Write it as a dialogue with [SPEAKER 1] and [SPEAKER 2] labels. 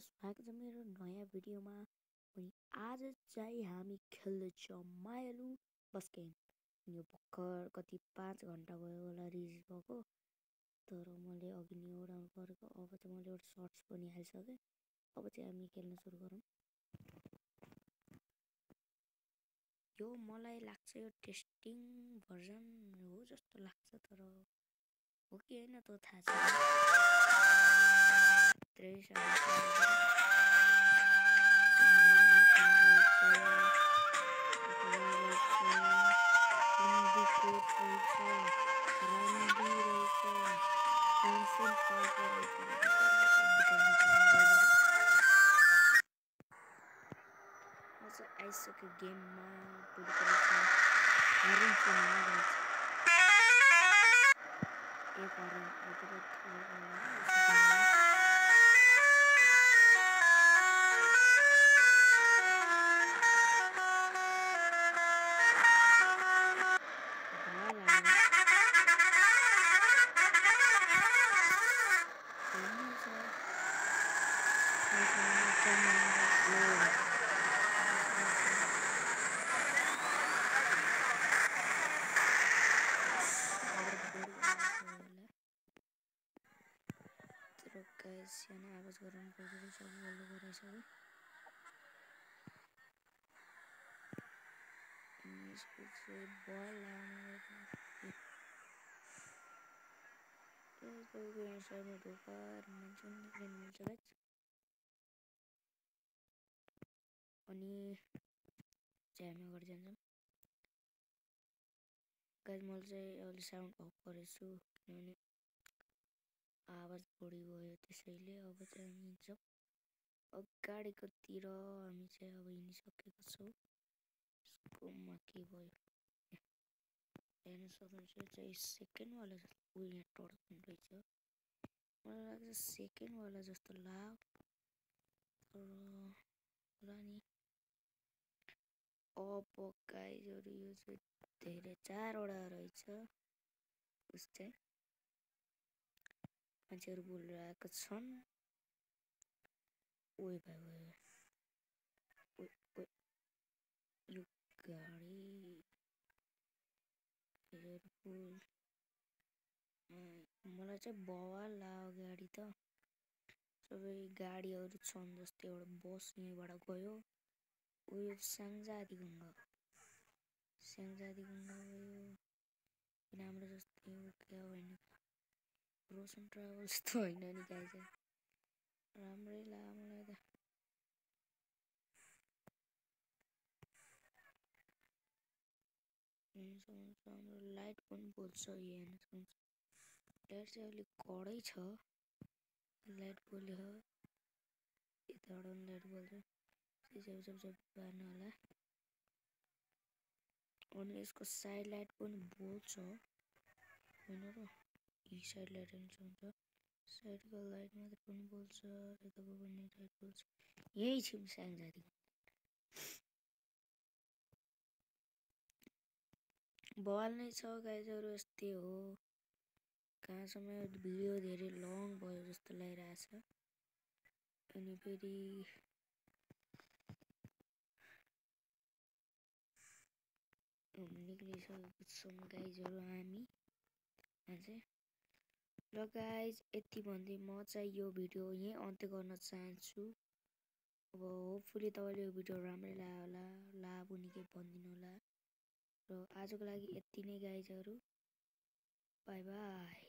[SPEAKER 1] स्वागत छ मेरो नयाँ भिडियोमा। अनि आज चाहिँ हामी खेल्दैछौँ मायालु बस गेम। यो भर्खर कति 5 घन्टा भयो होला रिलिज भएको, तर मैले अघि नै डाउनलोड गरेको। अब चाहिँ मैले एउटा सर्ट्स पनि हालिसकेँ। अब चाहिँ हामी खेल्न सुरु गरौँ। यो मलाई लाग्छ यो टेस्टिङ भर्जन हो जस्तो लाग्छ, तर हो कि होइन त्यो थाहा छैन। आइसक्यो गेममा guys, yana आवाज गराउनु पर्छ सब गल्लो गराइसक्यो। यसको चाहिँ बल साइडमा ढोका मान्छे निक्लिनु मिल्छ गाइस। अनि चाहिँ हामी अगाडि जान्छौँ गाइस। मैले चाहिँ अलि साउन्ड अफ गरेको छु किनभने आवाज बढी भयो त्यसैले। अब चाहिँ हामी हिँड्छौँ अगाडिकोतिर। हामी चाहिँ अब हिँडिसकेको छौँ। यसकोमा के भयो हेर्न सक्नुहुन्छ। चाहिँ सेकेन्डवाला जस्तो यहाँ टर्क रहेछ। मलाई लाग्छ सेकेन्डवाला जस्तो तर होला नि। अब गाइजहरू यो चाहिँ धेरै 4वटा रहेछ। उस चाहिँ मान्छेहरू बोलिरहेका छन्। ओए भाइ यो गाडी मलाई चाहिँ बवाल लाग्यो। गाडी त सबै गाडीहरू छन् जस्तै एउटा बस यहीँबाट गयो। उयो स्याङ्जादी गङ्गा गयो किन हाम्रो जस्तै हो क्या होइन। रोशन ट्राभल्स त होइन नि गाइस, राम्रै लाग्यो मलाई त। हाम्रो लाइट पनि बोल्छ हेर्न सक्नुहुन्छ। लाइट चाहिँ अलिक कडै छ। लाइट बोल्यो यताबाट पनि लाइट बोल्छ। सब पार्नु होला। अनि यसको साइड लाइट पनि बोल्छ होइन र। यी साइड लाइट हुन्छ, साइडको लाइट मात्र पनि बोल्छ, यताको पनि लाइट बोल्छ। यही छौँ स्याङ्जादी बवाल नै छ गाइजहरू। यस्तै हो। कहाँसम्म भिडियो धेरै लङ भयो जस्तो लागिरहेछ। अनि फेरि निक्लिसकेको छौँ गाइजहरू हामी अझै। ल गाइज, यति भन्दै म चाहिँ यो भिडियो यहीँ अन्त्य गर्न चाहन्छु। अब होपफुली तपाईँले यो भिडियो राम्रै लाग्यो होला। लाभ हुने के भनिदिनु होला। र आजको लागि यति नै गाइजहरू। By by.